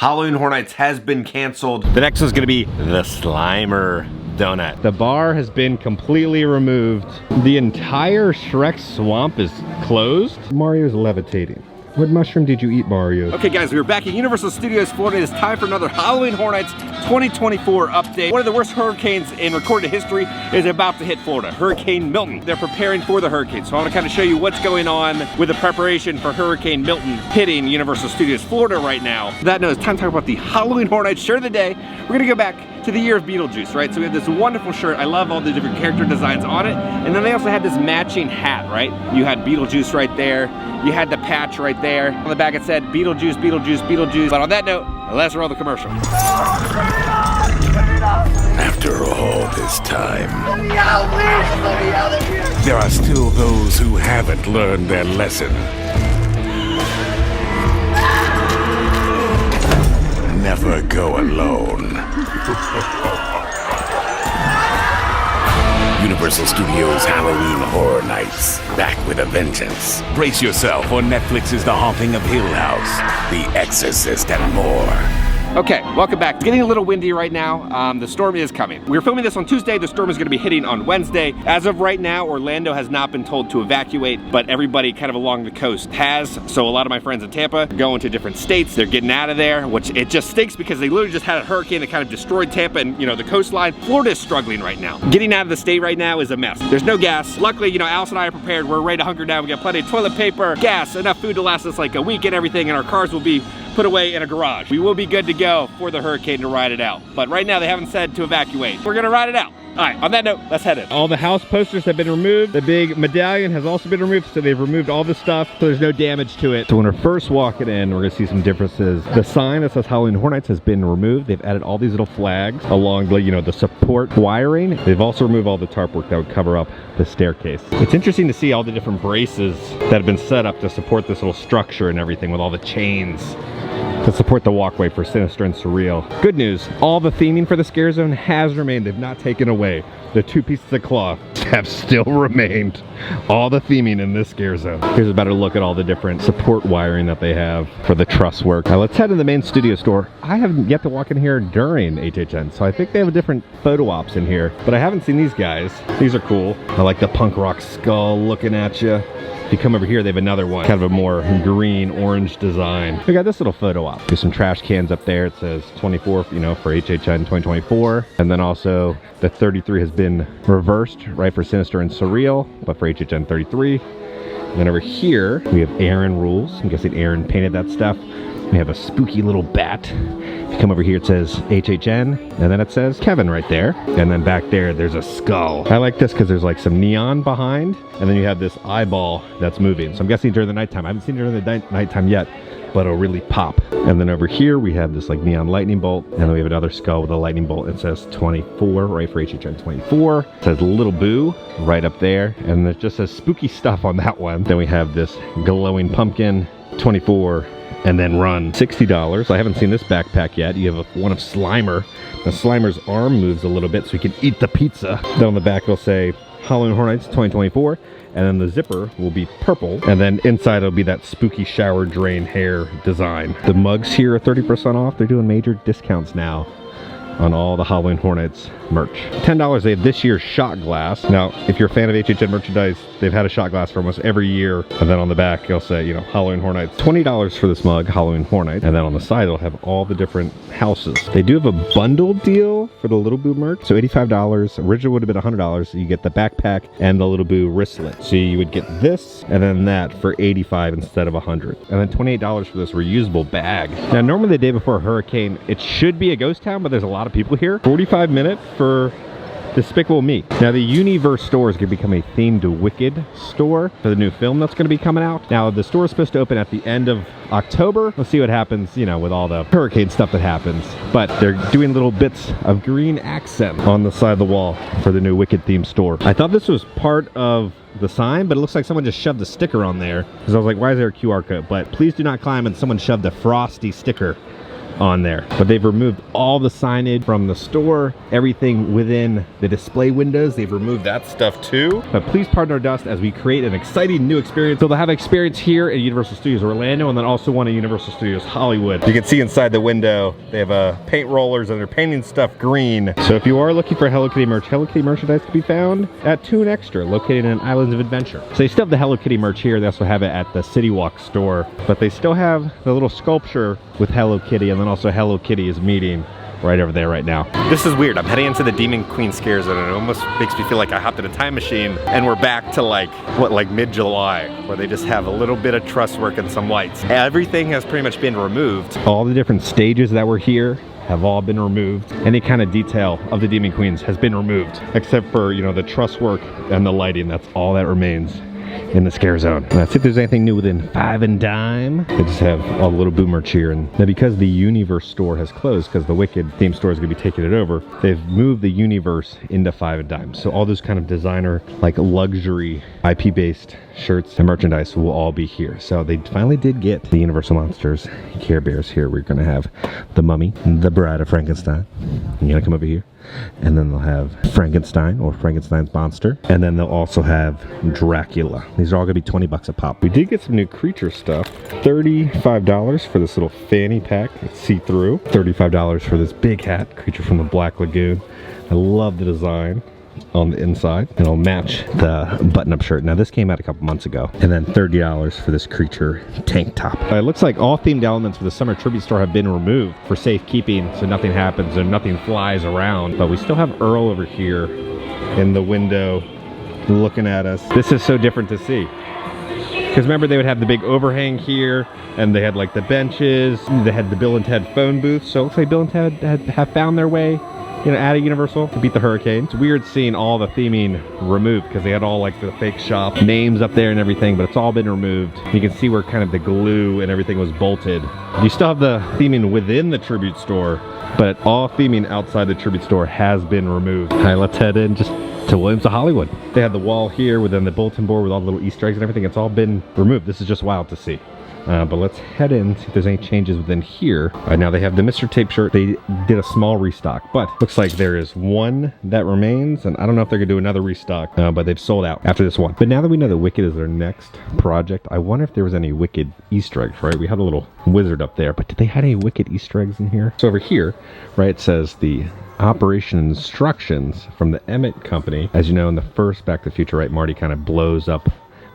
Halloween Horror Nights has been canceled. The next one's gonna be the Slimer donut. The bar has been completely removed. The entire Shrek swamp is closed. Mario's levitating. What mushroom did you eat, Mario? Okay guys, we're back at Universal Studios Florida. It's time for another Halloween Horror Nights 2024 update. One of the worst hurricanes in recorded history is about to hit Florida. Hurricane Milton. They're preparing for the hurricane. So I want to kind of show you what's going on with the preparation for Hurricane Milton hitting Universal Studios Florida right now. That note, it's time to talk about the Halloween Horror Nights shirt of the day. We're gonna go back to the year of Beetlejuice, right? So we have this wonderful shirt. I love all the different character designs on it. And then they also had this matching hat, right? You had Beetlejuice right there. You had the patch right there. On the back it said Beetlejuice, Beetlejuice, Beetlejuice. But on that note, let's roll the commercial. After all this time, there are still those who haven't learned their lesson. Never go alone. Universal Studios Halloween Horror Nights, back with a vengeance. Brace yourself for Netflix's The Haunting of Hill House, The Exorcist, and more. Okay, welcome back. It's getting a little windy right now. The storm is coming. We're filming this on Tuesday. The storm is gonna be hitting on Wednesday. As of right now, Orlando has not been told to evacuate, but everybody kind of along the coast has. So a lot of my friends in Tampa are going to different states. They're getting out of there, which it just stinks because they literally just had a hurricane that kind of destroyed Tampa and, you know, the coastline. Florida is struggling right now. Getting out of the state right now is a mess. There's no gas. Luckily, you know, Alice and I are prepared. We're ready to hunker down. We got plenty of toilet paper, gas, enough food to last us like a week and everything, and our cars will be put away in a garage. We will be good to go for the hurricane to ride it out. But right now they haven't said to evacuate. We're gonna ride it out. All right, on that note, let's head in. All the house posters have been removed. The big medallion has also been removed, so they've removed all this stuff, so there's no damage to it. So when we're first walking in, we're gonna see some differences. The sign that says Halloween Horror Nights has been removed. They've added all these little flags along the, you know, the support wiring. They've also removed all the tarp work that would cover up the staircase. It's interesting to see all the different braces that have been set up to support this little structure and everything with all the chains to support the walkway for Sinister and Surreal. Good news, all the theming for the scare zone has remained. They've not taken away. The two pieces of cloth have still remained. All the theming in this scare zone. Here's a better look at all the different support wiring that they have for the truss work. Now let's head to the main studio store. I haven't yet to walk in here during HHN, so I think they have a different photo ops in here, but I haven't seen these guys. These are cool. I like the punk rock skull looking at you. If you come over here, they have another one, kind of a more green orange design. We got this little photo op. There's some trash cans up there. It says 24, you know, for HHN 2024. And then also the 33 has been reversed, right, for Sinister and Surreal, but for HHN 33. And then over here, we have Aaron rules. I'm guessing Aaron painted that stuff. We have a spooky little bat. If you come over here, it says HHN, and then it says Kevin right there. And then back there, there's a skull. I like this because there's like some neon behind, and then you have this eyeball that's moving. So I'm guessing during the nighttime. I haven't seen it during the nighttime yet, but it'll really pop. And then over here, we have this like neon lightning bolt, and then we have another skull with a lightning bolt. It says 24, right, for HHN 24. It says Little Boo right up there, and it just says spooky stuff on that one. Then we have this glowing pumpkin, 24, and then run. $60. I haven't seen this backpack yet. You have one of Slimer. Now Slimer's arm moves a little bit so he can eat the pizza. Then on the back it'll say Halloween Horror Nights 2024, and then the zipper will be purple, and then inside it'll be that spooky shower drain hair design. The mugs here are 30% off. They're doing major discounts now on all the Halloween Horror Nights merch. $10, they have this year's shot glass. Now, if you're a fan of HHN merchandise, they've had a shot glass for almost every year. And then on the back, it'll say, you know, Halloween Horror Nights. $20 for this mug, Halloween Horror Nights. And then on the side, it'll have all the different houses. They do have a bundle deal for the Little Boo merch. So $85. Original would have been $100. So you get the backpack and the Little Boo wristlet. So you would get this and then that for $85 instead of $100. And then $28 for this reusable bag. Now, normally the day before a hurricane, it should be a ghost town, but there's a lot of people here. 45 minutes for Despicable Me. Now the Universe store is going to become a themed Wicked store for the new film that's going to be coming out. Now the store is supposed to open at the end of October. Let's see what happens, you know, with all the hurricane stuff that happens. But they're doing little bits of green accent on the side of the wall for the new Wicked themed store. I thought this was part of the sign, but it looks like someone just shoved a sticker on there. Because I was like, why is there a QR code? But please do not climb, and someone shoved a Frosty sticker on there. But they've removed all the signage from the store, everything within the display windows. They've removed that stuff too. But please pardon our dust as we create an exciting new experience. So they'll have an experience here at Universal Studios Orlando and then also one at Universal Studios Hollywood. You can see inside the window, they have paint rollers and they're painting stuff green. So if you are looking for Hello Kitty merch, Hello Kitty merchandise can be found at Toon Extra, located in Islands of Adventure. So they still have the Hello Kitty merch here. They also have it at the CityWalk store, but they still have the little sculpture with Hello Kitty, and then also Hello Kitty is meeting right over there right now. This is weird. I'm heading into the Demon Queen scare zone and it almost makes me feel like I hopped in a time machine and we're back to like mid-July, where they just have a little bit of truss work and some lights. Everything has pretty much been removed. All the different stages that were here have all been removed. Any kind of detail of the Demon Queens has been removed, except for, you know, the truss work and the lighting. That's all that remains in the scare zone. Let's see if there's anything new within Five and Dime. They just have all the little Boo merch here. And now because the Universe store has closed, because the Wicked theme store is going to be taking it over, they've moved the Universe into Five and Dime. So all those kind of designer, like luxury IP-based shirts and merchandise will all be here. So they finally did get the Universal Monsters Care Bears here. We're going to have the Mummy, the Bride of Frankenstein. You're going to come over here. And then they'll have Frankenstein, or Frankenstein's monster. And then they'll also have Dracula. These are all gonna be 20 bucks a pop. We did get some new creature stuff. $35 for this little fanny pack. It's see-through. $35 for this big hat, creature from the Black Lagoon. I love the design on the inside, and it'll match the button-up shirt. Now this came out a couple months ago. And then $30 for this creature tank top. It looks like all themed elements for the summer tribute store have been removed for safekeeping, so nothing happens and nothing flies around. But we still have Earl over here in the window looking at us. This is so different to see, because remember they would have the big overhang here, and they had like the benches, they had the Bill and Ted phone booth. So it looks like Bill and Ted have found their way, you know, out of Universal to beat the hurricane. It's weird seeing all the theming removed, because they had all like the fake shop names up there and everything, but it's all been removed. You can see where kind of the glue and everything was bolted. You still have the theming within the tribute store, but all theming outside the tribute store has been removed. All right, let's head in just to Williams of Hollywood. They had the wall here within the bulletin board with all the little Easter eggs and everything. It's all been removed. This is just wild to see. But let's head in, see if there's any changes within here. Now they have the Mr. Tape shirt. They did a small restock, but looks like there is one that remains, and I don't know if they're gonna do another restock, but they've sold out after this one. But now that we know that Wicked is their next project, I wonder if there was any Wicked Easter eggs, right? We had a little wizard up there, but did they have any Wicked Easter eggs in here? So over here, right, it says the operation instructions from the Emmett Company. As you know, in the first Back to the Future, right, Marty kind of blows up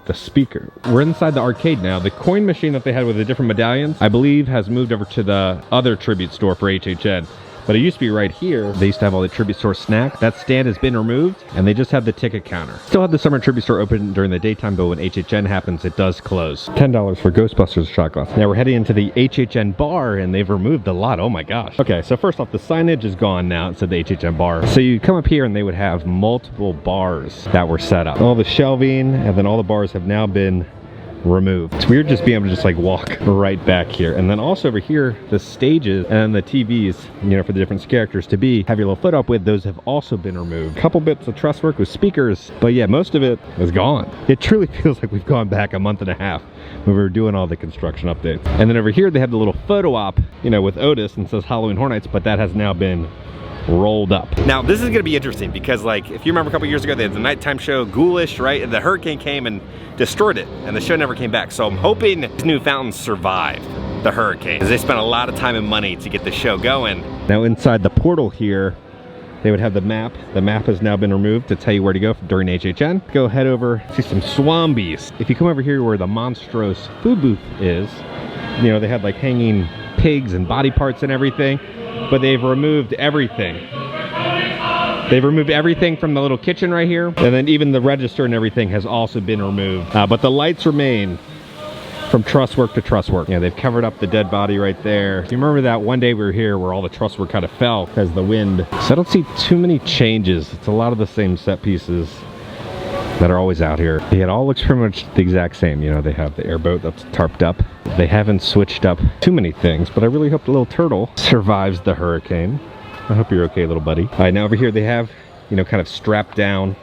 the speaker. We're inside the arcade now. The coin machine that they had with the different medallions, I believe, has moved over to the other tribute store for HHN. But it used to be right here. They used to have all the tribute store snacks. That stand has been removed, and they just have the ticket counter. Still have the summer tribute store open during the daytime, but when HHN happens, it does close. $10 for Ghostbusters shot glass. Now we're heading into the HHN bar, and they've removed a lot. Oh my gosh. Okay, so first off, the signage is gone now. It said the HHN bar. So you come up here, and they would have multiple bars that were set up. All the shelving, and then all the bars have now been removed. It's weird just being able to just like walk right back here. And then also over here, the stages and the TVs, you know, for the different characters to be, have your little foot up with, those have also been removed. A couple bits of truss work with speakers, but yeah, most of it is gone. It truly feels like we've gone back a month and a half when we were doing all the construction updates. And then over here, they have the little photo op, you know, with Otis, and it says Halloween Horror Nights, but that has now been rolled up. Now this is gonna be interesting, because like if you remember a couple years ago, they had the nighttime show Ghoulish, right? And the hurricane came and destroyed it, and the show never came back. So I'm hoping these new fountains survived the hurricane, because they spent a lot of time and money to get the show going. Now inside the portal here, they would have the map. The map has now been removed to tell you where to go during HHN. Go head over, see some Swambies. If you come over here where the Monstrose food booth is, you know, they had like hanging pigs and body parts and everything, but they've removed everything. They've removed everything from the little kitchen right here, and then even the register and everything has also been removed. But the lights remain from truss work to truss work. Yeah, they've covered up the dead body right there. You remember that one day we were here where all the truss work kind of fell because the wind. So I don't see too many changes. It's a lot of the same set pieces that are always out here. It all looks pretty much the exact same. You know, they have the airboat that's tarped up. They haven't switched up too many things, but I really hope the little turtle survives the hurricane. I hope you're okay, little buddy. All right, now over here they have, you know, kind of strapped down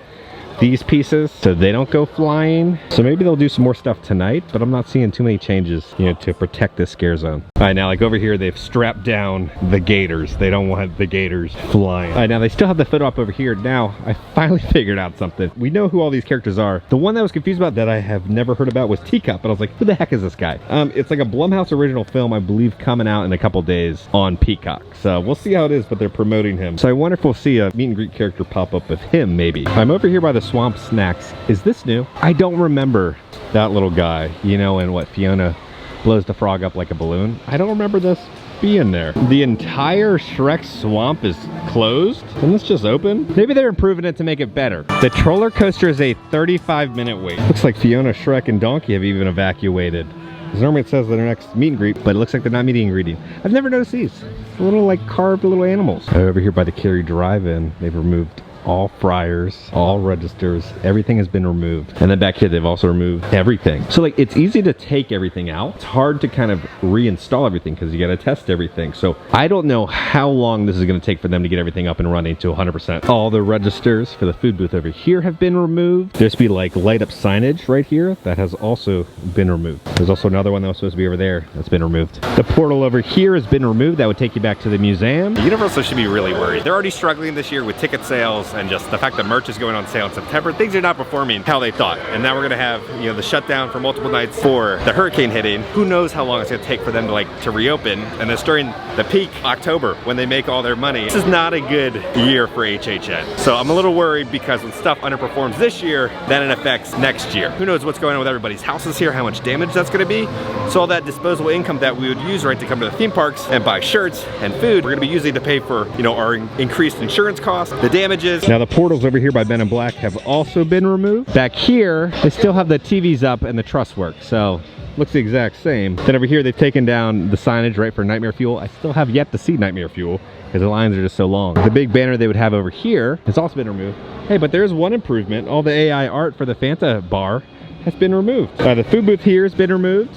these pieces so they don't go flying. So maybe they'll do some more stuff tonight, but I'm not seeing too many changes, you know, to protect this scare zone. All right, now like over here, they've strapped down the gators. They don't want the gators flying. All right, now they still have the photo op over here. Now, I finally figured out something. We know who all these characters are. The one that I was confused about that I have never heard about was Teacup, but I was like, who the heck is this guy? It's like a Blumhouse original film, I believe, coming out in a couple days on Peacock. So we'll see how it is, but they're promoting him. So I wonder if we'll see a meet and greet character pop up with him, maybe. I'm over here by the Swamp Snacks. Is this new? I don't remember that little guy, you know, and what Fiona blows the frog up like a balloon. I don't remember this being there. The entire Shrek swamp is closed and it's just open. Maybe they're improving it to make it better. The roller coaster is a 35-minute wait. Looks like Fiona, Shrek, and Donkey have even evacuated. Because normally it says their next meet and greet, but it looks like they're not meeting and greeting. I've never noticed these. Little like carved little animals. Over here by the Cary Drive-In, they've removed all fryers, all registers, everything has been removed. And then back here, they've also removed everything. So like, it's easy to take everything out. It's hard to kind of reinstall everything because you got to test everything. So I don't know how long this is going to take for them to get everything up and running to 100%. All the registers for the food booth over here have been removed. There's be like light up signage right here that has also been removed. There's also another one that was supposed to be over there that's been removed. The portal over here has been removed. That would take you back to the museum. Universal should be really worried. They're already struggling this year with ticket sales and just the fact that merch is going on sale in September. Things are not performing how they thought. And now we're gonna have, you know, the shutdown for multiple nights for the hurricane hitting. Who knows how long it's gonna take for them to reopen. And it's during the peak October when they make all their money. This is not a good year for HHN. So I'm a little worried because when stuff underperforms this year, then it affects next year. Who knows what's going on with everybody's houses here, how much damage that's gonna be. So all that disposable income that we would use, right, to come to the theme parks and buy shirts and food, we're gonna be using to pay for, you know, our increased insurance costs, the damages. Now the portals over here by Ben and Black have also been removed. Back here, they still have the TVs up and the truss work, so looks the exact same. Then over here, they've taken down the signage, right, for Nightmare Fuel. I still have yet to see Nightmare Fuel because the lines are just so long. The big banner they would have over here has also been removed. Hey, but there's one improvement. All the AI art for the Fanta bar has been removed. The food booth here has been removed.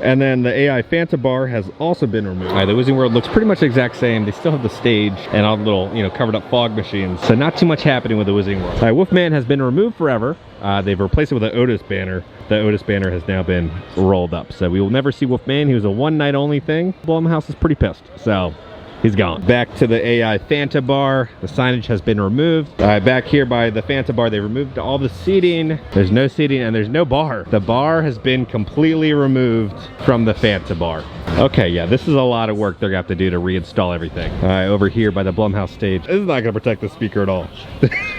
And then the AI Fanta bar has also been removed. All right, the Wizarding World looks pretty much the exact same. They still have the stage and all the little, you know, covered up fog machines. So not too much happening with the Wizarding World. All right, Wolfman has been removed forever. They've replaced it with an Otis banner. The Otis banner has now been rolled up. So we will never see Wolfman. He was a one-night only thing. Blumhouse is pretty pissed. So he's gone. Back to the AI Fanta bar. The signage has been removed. Back here by the Fanta bar, they removed all the seating. There's no seating and there's no bar. The bar has been completely removed from the Fanta bar. Okay, yeah, this is a lot of work they're gonna have to do to reinstall everything. All right, over here by the Blumhouse stage. This is not gonna protect the speaker at all.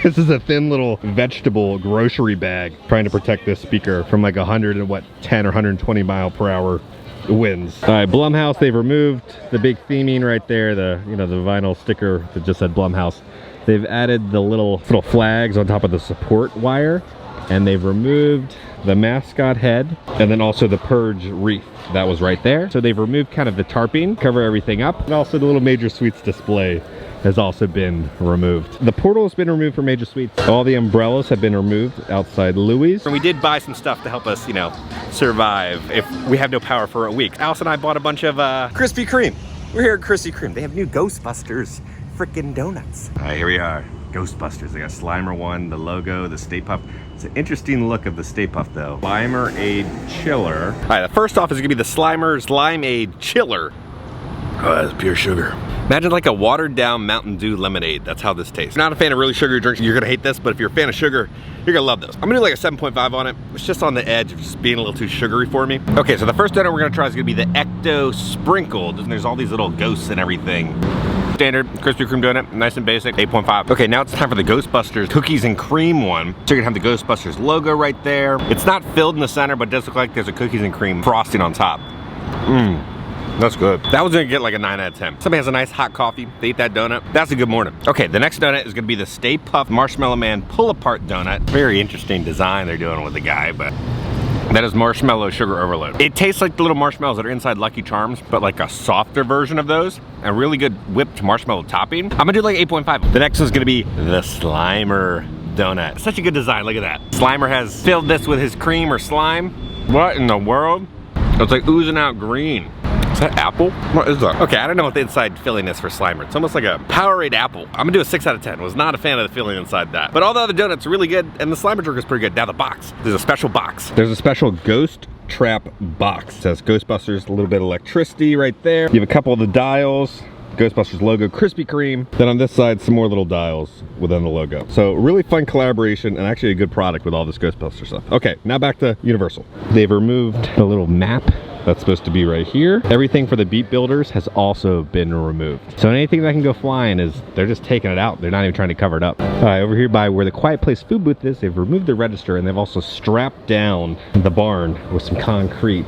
This is a thin little vegetable grocery bag trying to protect this speaker from like 10 or 120 mile per hour winds. All right, Blumhouse, they've removed the big theming right there, the, you know, the vinyl sticker that just said Blumhouse. They've added the little flags on top of the support wire, and they've removed the mascot head and then also the Purge wreath that was right there. So they've removed kind of the tarping, cover everything up, and also the little Major Suites display has also been removed. The portal has been removed from Major Suites. All the umbrellas have been removed outside Louis. And we did buy some stuff to help us, you know, survive if we have no power for a week. Alice and I bought a bunch of Krispy Kreme. We're here at Krispy Kreme. They have new Ghostbusters freaking donuts. All right, here we are. Ghostbusters. They got Slimer one, the logo, the Stay Puft. It's an interesting look of the Stay Puft though. Slimer-Aid Chiller. All right, the first off is gonna be the Slimer Slime-Aid Chiller. Oh, that's pure sugar. Imagine like a watered down Mountain Dew lemonade. That's how this tastes. If you're not a fan of really sugary drinks, you're gonna hate this, but if you're a fan of sugar, you're gonna love this. I'm gonna do like a 7.5 on it. It's just on the edge of just being a little too sugary for me. Okay, so the first donut we're gonna try is gonna be the Ecto Sprinkled. And there's all these little ghosts and everything. Standard Krispy Kreme donut, nice and basic, 8.5. Okay, now it's time for the Ghostbusters cookies and cream one. So you're gonna have the Ghostbusters logo right there. It's not filled in the center, but it does look like there's a cookies and cream frosting on top. That's good. That was gonna get like a 9 out of 10. Somebody has a nice hot coffee, they eat that donut, that's a good morning. Okay, the next donut is gonna be the Stay Puft Marshmallow Man pull-apart donut. Very interesting design they're doing with the guy, but that is marshmallow sugar overload. It tastes like the little marshmallows that are inside Lucky Charms, but like a softer version of those. A really good whipped marshmallow topping. I'm gonna do like 8.5. The next one's gonna be the Slimer donut. Such a good design, look at that. Slimer has filled this with his cream or slime. What in the world? It's like oozing out green. Is that apple? What is that? Okay, I don't know what the inside filling is for Slimer. It's almost like a Powerade apple. I'm gonna do a 6 out of 10. Was not a fan of the filling inside that. But all the other donuts are really good, and the Slimer drink is pretty good. Now the box. There's a special box. There's a special ghost trap box. It says Ghostbusters, a little bit of electricity right there. You have a couple of the dials. Ghostbusters logo, Krispy Kreme. Then on this side, some more little dials within the logo. So really fun collaboration and actually a good product with all this Ghostbuster stuff. Okay, now back to Universal. They've removed the little map that's supposed to be right here. Everything for the beat builders has also been removed. So anything that can go flying is, they're just taking it out. They're not even trying to cover it up. All right, over here by where the Quiet Place food booth is, they've removed the register and they've also strapped down the barn with some concrete,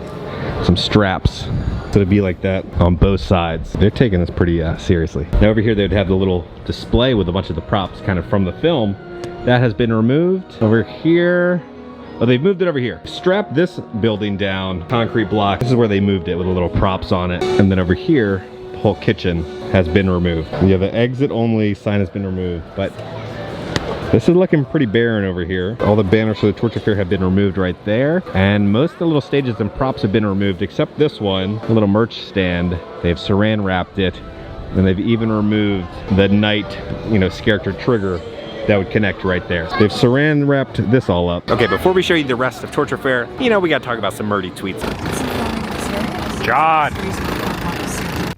some straps. So it'd be like that on both sides. They're taking this pretty seriously. Now over here they'd have the little display with a bunch of the props kind of from the film. That has been removed. Over here, oh, they've moved it over here. Strapped this building down, concrete block. This is where they moved it with the little props on it. And then over here, the whole kitchen has been removed. You have an exit only sign has been removed, but this is looking pretty barren over here. All the banners for the Torture Fair have been removed right there. And most of the little stages and props have been removed, except this one, a little merch stand. They've saran wrapped it. And they've even removed the night, character trigger that would connect right there. They've saran wrapped this all up. Okay, before we show you the rest of Torture Fair, we gotta talk about some Murdy tweets. John!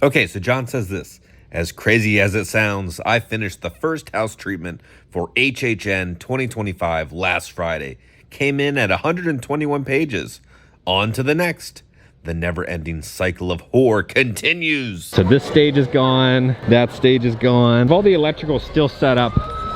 Okay, so John says this. As crazy as it sounds, I finished the first house treatment for HHN 2025 last Friday. Came in at 121 pages. On to the next. The never-ending cycle of horror continues. So this stage is gone, that stage is gone. All the electrical is still set up,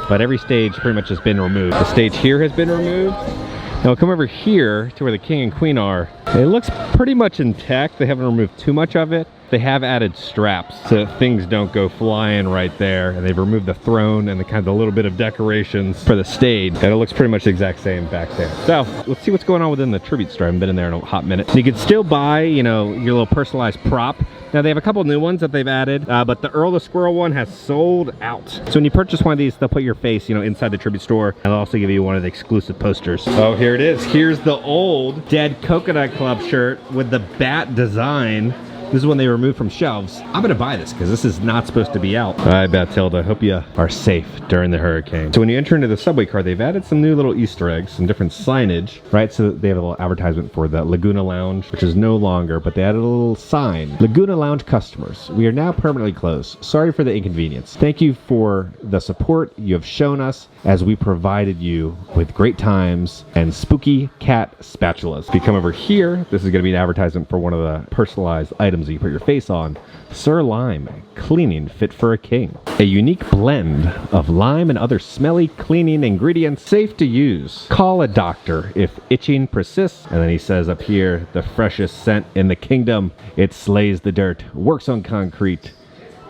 but every stage pretty much has been removed. The stage here has been removed. Now we'll come over here to where the king and queen are. It looks pretty much intact. They haven't removed too much of it. They have added straps so that things don't go flying right there. And they've removed the throne and the kind of a little bit of decorations for the stage. And it looks pretty much the exact same back there. So let's see what's going on within the tribute store. I haven't been in there in a hot minute. You can still buy, your little personalized prop. Now they have a couple new ones that they've added, but the Earl the Squirrel one has sold out. So when you purchase one of these, they'll put your face, inside the tribute store, and they'll also give you one of the exclusive posters. Oh, here it is. Here's the old Dead Coconut Club shirt with the bat design. This is when they removed from shelves. I'm gonna buy this because this is not supposed to be out. All right, Batilda, hope you are safe during the hurricane. So when you enter into the subway car, they've added some new little Easter eggs, some different signage, right? So they have a little advertisement for the Laguna Lounge, which is no longer, but they added a little sign. Laguna Lounge customers, we are now permanently closed. Sorry for the inconvenience. Thank you for the support you have shown us as we provided you with great times and spooky cat spatulas. If you come over here, this is gonna be an advertisement for one of the personalized items that you put your face on. Sir Lime, cleaning fit for a king. A unique blend of lime and other smelly cleaning ingredients, safe to use. Call a doctor if itching persists. And then he says up here, the freshest scent in the kingdom. It slays the dirt, works on concrete,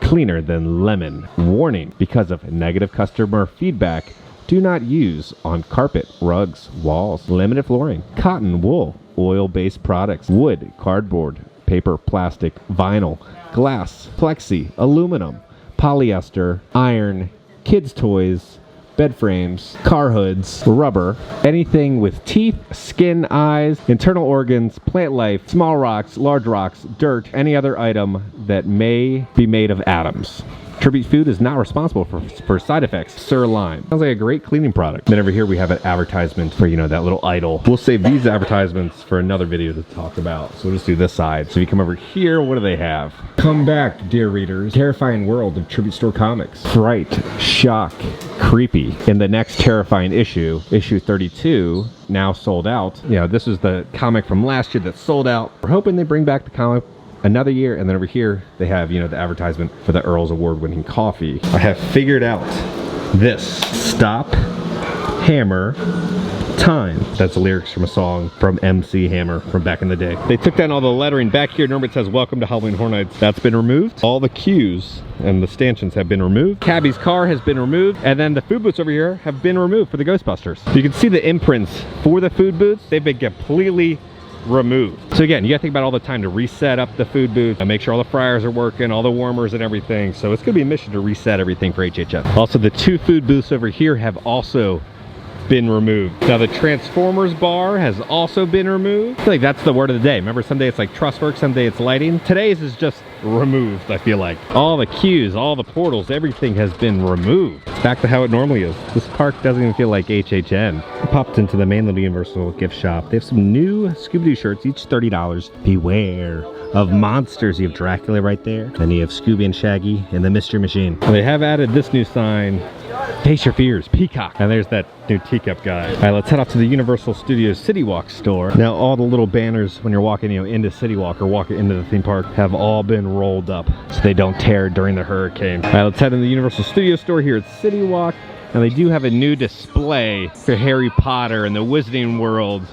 cleaner than lemon. Warning, because of negative customer feedback, do not use on carpet, rugs, walls, laminate flooring, cotton, wool, oil-based products, wood, cardboard, paper, plastic, vinyl, glass, plexi, aluminum, polyester, iron, kids' toys, bed frames, car hoods, rubber, anything with teeth, skin, eyes, internal organs, plant life, small rocks, large rocks, dirt, any other item that may be made of atoms. Tribute Food is not responsible for side effects. Sir Lime. Sounds like a great cleaning product. Then over here we have an advertisement for, that little idol. We'll save these advertisements for another video to talk about. So we'll just do this side. So if you come over here, what do they have? Come back, dear readers. Terrifying world of Tribute Store comics. Fright, shock, creepy. In the next terrifying issue, issue 32, now sold out. This is the comic from last year that sold out. We're hoping they bring back the comic another year. And then over here they have the advertisement for the Earl's award-winning coffee. I have figured out this. Stop, hammer, time. That's the lyrics from a song from MC Hammer from back in the day. They took down all the lettering back here. Remember, it says welcome to Halloween Horror Nights. That's been removed. All the cues and the stanchions have been removed. Cabby's car has been removed, and then the food booths over here have been removed for the Ghostbusters. So you can see the imprints for the food booths. They've been completely removed. So again, you gotta think about all the time to reset up the food booth and make sure all the fryers are working, all the warmers and everything. So it's gonna be a mission to reset everything for HHN. Also, the two food booths over here have also been removed. Now the Transformers bar has also been removed. I feel like that's the word of the day. Remember, someday it's like truss work, someday it's lighting. Today's is just removed, I feel like. All the queues, all the portals, everything has been removed. It's back to how it normally is. This park doesn't even feel like HHN. I popped into the main little Universal gift shop. They have some new Scooby-Doo shirts, each $30. Beware of monsters. You have Dracula right there. Then you have Scooby and Shaggy and the Mystery Machine. And they have added this new sign, Face Your Fears, Peacock. And there's that new teacup guy. All right, let's head off to the Universal Studios CityWalk store. Now all the little banners when you're walking, into CityWalk or walking into the theme park have all been rolled up so they don't tear during the hurricane. All right, let's head in the Universal Studios store here at CityWalk. And they do have a new display for Harry Potter and the Wizarding World.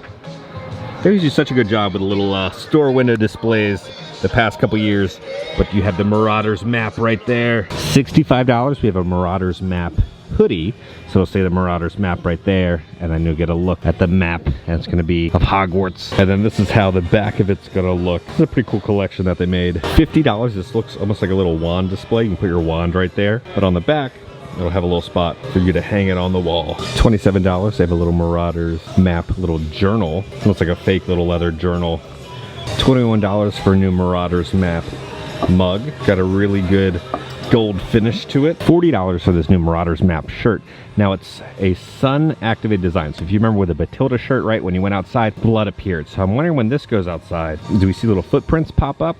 They always do such a good job with the little store window displays the past couple years. But you have the Marauders map right there. $65. We have a Marauders map hoodie. So it'll say the Marauders map right there. And then you'll get a look at the map. And it's going to be of Hogwarts. And then this is how the back of it's going to look. This is a pretty cool collection that they made. $50. This looks almost like a little wand display. You can put your wand right there. But on the back, it'll have a little spot for you to hang it on the wall. $27. They have a little Marauders map, little journal. It looks like a fake little leather journal. $21 for a new Marauders map mug. Got a really good gold finish to it. $40 for this new Marauders map shirt. Now it's a sun activated design. So if you remember with the Batilda shirt, right, when you went outside, blood appeared. So I'm wondering when this goes outside, do we see little footprints pop up?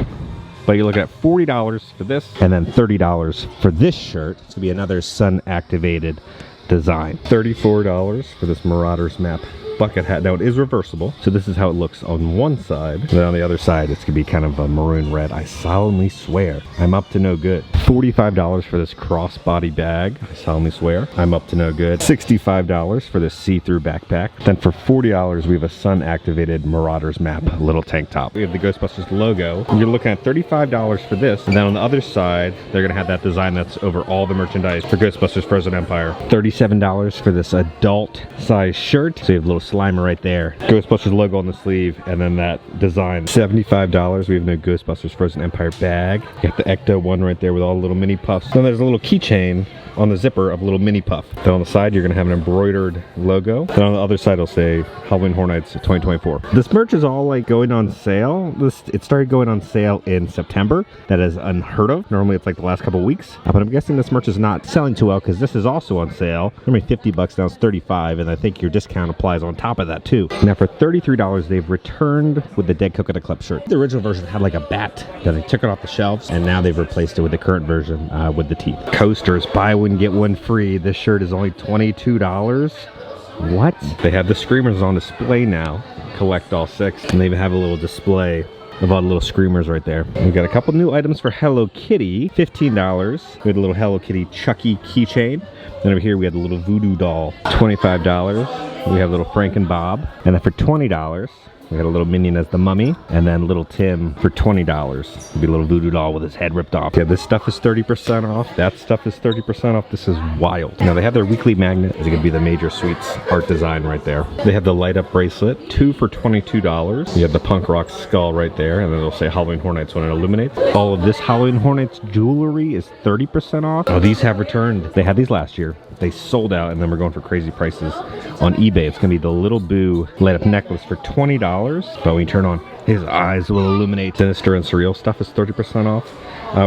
But you're looking at $40 for this, and then $30 for this shirt. It's gonna be another sun-activated design. $34 for this Marauders map bucket hat. Now it is reversible, so this is how it looks on one side. And then on the other side, it's gonna be kind of a maroon red. I solemnly swear, I'm up to no good. $45 for this crossbody bag. I solemnly swear, I'm up to no good. $65 for this see-through backpack. Then for $40, we have a sun-activated Marauders map little tank top. We have the Ghostbusters logo. You're looking at $35 for this. And then on the other side, they're gonna have that design that's over all the merchandise for Ghostbusters Frozen Empire. $37 for this adult size shirt. So you have a little Slimer right there. Ghostbusters logo on the sleeve, and then that design. $75. We have no Ghostbusters Frozen Empire bag. You got the Ecto one right there with all the little mini puffs. Then there's a little keychain on the zipper of a little mini puff. Then on the side, you're gonna have an embroidered logo. Then on the other side, it'll say Halloween Horror Nights 2024. This merch is all like going on sale. It started going on sale in September. That is unheard of. Normally it's like the last couple weeks. But I'm guessing this merch is not selling too well because this is also on sale. Normally $50, now it's $35, and I think your discount applies on top of that too. Now for $33, they've returned with the Dead Coconut Club shirt. The original version had like a bat that they took it off the shelves, and now they've replaced it with the current version with the teeth. Coasters, buy one, get one free. This shirt is only $22. What? They have the Screamers on display now. Collect all 6, and they even have a little display of all the little Screamers right there. We got a couple new items for Hello Kitty. $15. We had a little Hello Kitty Chucky keychain. Then over here we had the little voodoo doll. $25. We have little Frank and Bob. And then for $20, we got a little Minion as the Mummy, and then little Tim for $20. It'll be a little voodoo doll with his head ripped off. Yeah, this stuff is 30% off. That stuff is 30% off. This is wild. Now they have their weekly magnet. It's gonna be the Major Sweets art design right there. They have the light up bracelet, 2 for $22. You have the punk rock skull right there, and then it'll say Halloween Horror Nights when it illuminates. All of this Halloween Horror Nights jewelry is 30% off. Oh, these have returned. They had these last year. They sold out, and then we're going for crazy prices on eBay. It's gonna be the Little Boo light up necklace for $20. But when you turn on, his eyes will illuminate. Sinister and Surreal stuff is 30% off.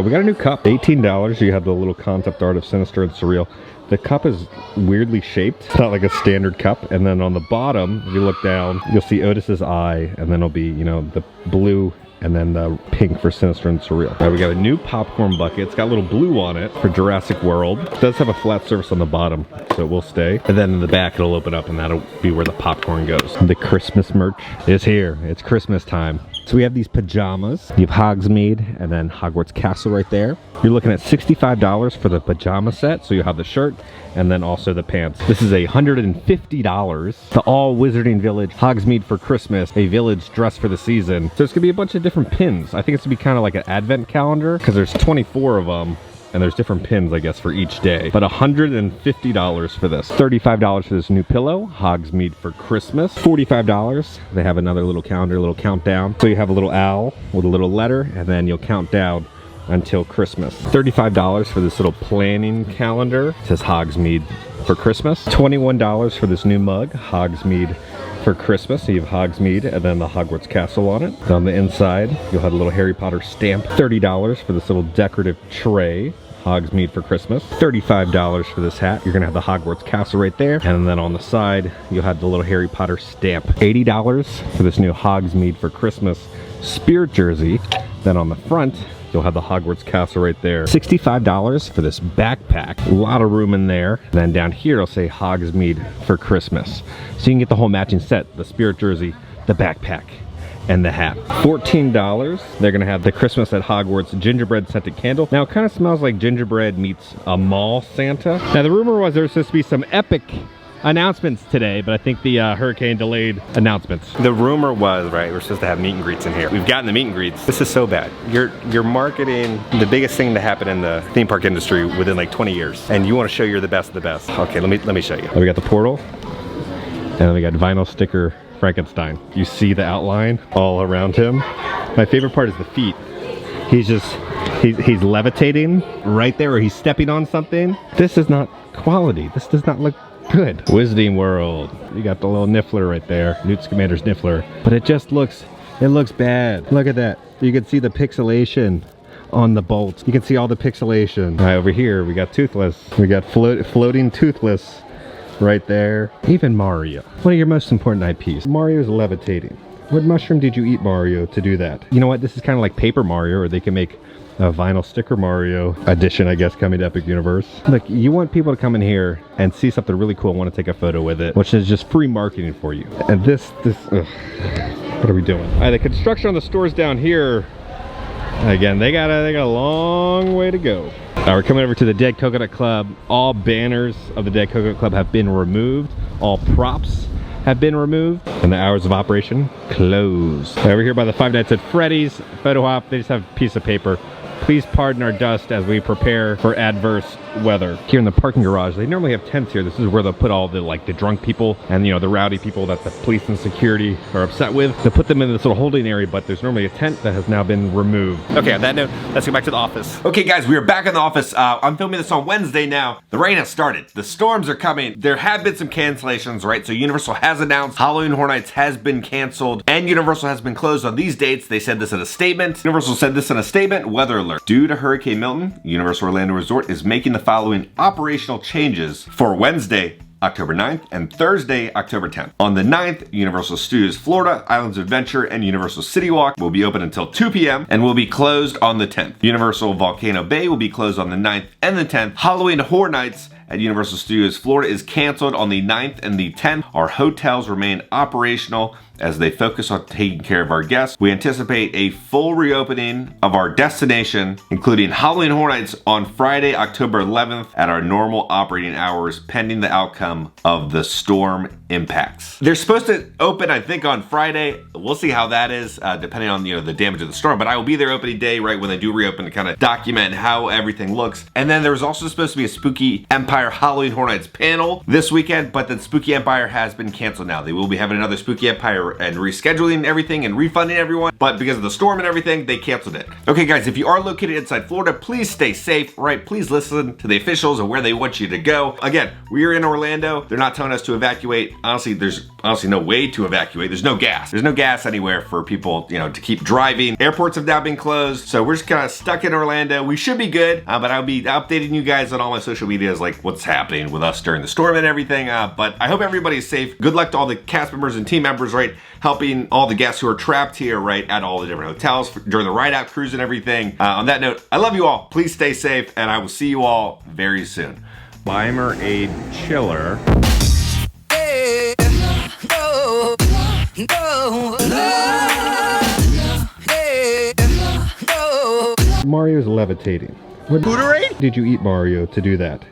We got a new cup, $18. You have the little concept art of Sinister and Surreal. The cup is weirdly shaped. It's not like a standard cup. And then on the bottom, if you look down, you'll see Otis's eye, and then it'll be, the blue and then the pink for Sinister and Surreal. All right, we got a new popcorn bucket. It's got a little blue on it for Jurassic World. It does have a flat surface on the bottom, so it will stay. And then in the back, it'll open up, and that'll be where the popcorn goes. The Christmas merch is here. It's Christmas time. So we have these pajamas. You have Hogsmeade and then Hogwarts Castle right there. You're looking at $65 for the pajama set. So you have the shirt and then also the pants. This is $150. The all Wizarding Village Hogsmeade for Christmas, a village dress for the season. So it's gonna be a bunch of different pins. I think it's gonna be kind of like an advent calendar because there's 24 of them. And there's different pins, I guess, for each day. But $150 for this. $35 for this new pillow. Hogsmeade for Christmas. $45. They have another little calendar, little countdown. So you have a little owl with a little letter, and then you'll count down until Christmas. $35 for this little planning calendar. It says Hogsmeade for Christmas. $21 for this new mug, Hogsmeade for Christmas. So you have Hogsmeade and then the Hogwarts castle on it. And on the inside, you'll have a little Harry Potter stamp. $30 for this little decorative tray. Hogsmeade for Christmas. $35 for this hat. You're gonna have the Hogwarts castle right there. And then on the side, you'll have the little Harry Potter stamp. $80 for this new Hogsmeade for Christmas spirit jersey. Then on the front, you'll have the Hogwarts castle right there. $65 for this backpack. A lot of room in there. And then down here, it'll say Hogsmeade for Christmas. So you can get the whole matching set, the spirit jersey, the backpack, and the hat. $14. They're gonna have the Christmas at Hogwarts gingerbread scented candle. Now it kind of smells like gingerbread meets a mall Santa. Now the rumor was there was supposed to be some epic announcements today, but I think the hurricane delayed announcements. The rumor was, right, we're supposed to have meet and greets in here. We've gotten the meet and greets. This is so bad. You're marketing the biggest thing to happen in the theme park industry within like 20 years, and you want to show you're the best of the best. Okay, let me show you. We got the portal, and then we got vinyl sticker Frankenstein. You see the outline all around him. My favorite part is the feet. He's levitating right there, or he's stepping on something. This is not quality. This does not look good. Wizarding World. You got the little Niffler right there. Newt Scamander's Niffler. But it just looks bad. Look at that. You can see the pixelation on the bolts. You can see all the pixelation. Right over here, we got Toothless. We got floating Toothless right there. Even Mario. One of your most important IPs. Mario's levitating. What mushroom did you eat, Mario, to do that? You know what? This is kind of like Paper Mario, or they can make a vinyl sticker Mario edition, I guess, coming to Epic Universe. Look, you want people to come in here and see something really cool and want to take a photo with it, which is just free marketing for you. And this, ugh, what are we doing? All right, the construction on the stores down here, again, they got a long way to go. All right, we're coming over to the Dead Coconut Club. All banners of the Dead Coconut Club have been removed. All props have been removed, and the hours of operation closed. Over here by the Five Nights at Freddy's photo op, they just have a piece of paper. Please pardon our dust as we prepare for adverse weather. Here in the parking garage, they normally have tents here. This is where they'll put all the the drunk people and, you know, the rowdy people that the police and security are upset with. They'll put them in this little holding area, but there's normally a tent that has now been removed. Okay, on that note, let's go back to the office. Okay guys, we are back in the office. I'm filming this on Wednesday now. The rain has started. The storms are coming. There have been some cancellations, right? So Universal has announced Halloween Horror Nights has been canceled and Universal has been closed on these dates. They said this in a statement. Universal said this in a statement. Weather alert. Due to Hurricane Milton, Universal Orlando Resort is making the following operational changes for Wednesday, October 9th and Thursday, October 10th. On the 9th, Universal Studios Florida, Islands of Adventure, and Universal CityWalk will be open until 2 p.m. and will be closed on the 10th. Universal Volcano Bay will be closed on the 9th and the 10th. Halloween Horror Nights at Universal Studios Florida is canceled on the 9th and the 10th. Our hotels remain operational as they focus on taking care of our guests. We anticipate a full reopening of our destination, including Halloween Horror Nights on Friday, October 11th at our normal operating hours, pending the outcome of the storm impacts. They're supposed to open, I think, on Friday. We'll see how that is, depending on the damage of the storm, but I will be there opening day, right, when they do reopen to kind of document how everything looks. And then there was also supposed to be a Spooky Empire Halloween Horror Nights panel this weekend, but then Spooky Empire has been canceled now. They will be having another Spooky Empire and rescheduling everything and refunding everyone, but because of the storm and everything, they canceled it. Okay guys, if you are located inside Florida, please stay safe, right? Please listen to the officials and where they want you to go. Again, we are in Orlando. They're not telling us to evacuate. Honestly, there's no way to evacuate. There's no gas. There's no gas anywhere for people, to keep driving. Airports have now been closed, so we're just kind of stuck in Orlando. We should be good, but I'll be updating you guys on all my social medias, like what's happening with us during the storm and everything. But I hope everybody's safe. Good luck to all the cast members and team members, right? Helping all the guests who are trapped here, right, at all the different hotels during the ride-out cruise and everything. On that note, I love you all. Please stay safe, and I will see you all very soon. Limerade Chiller. Hey, no, no, hey, no. Mario's levitating. What did you eat, Mario, to do that?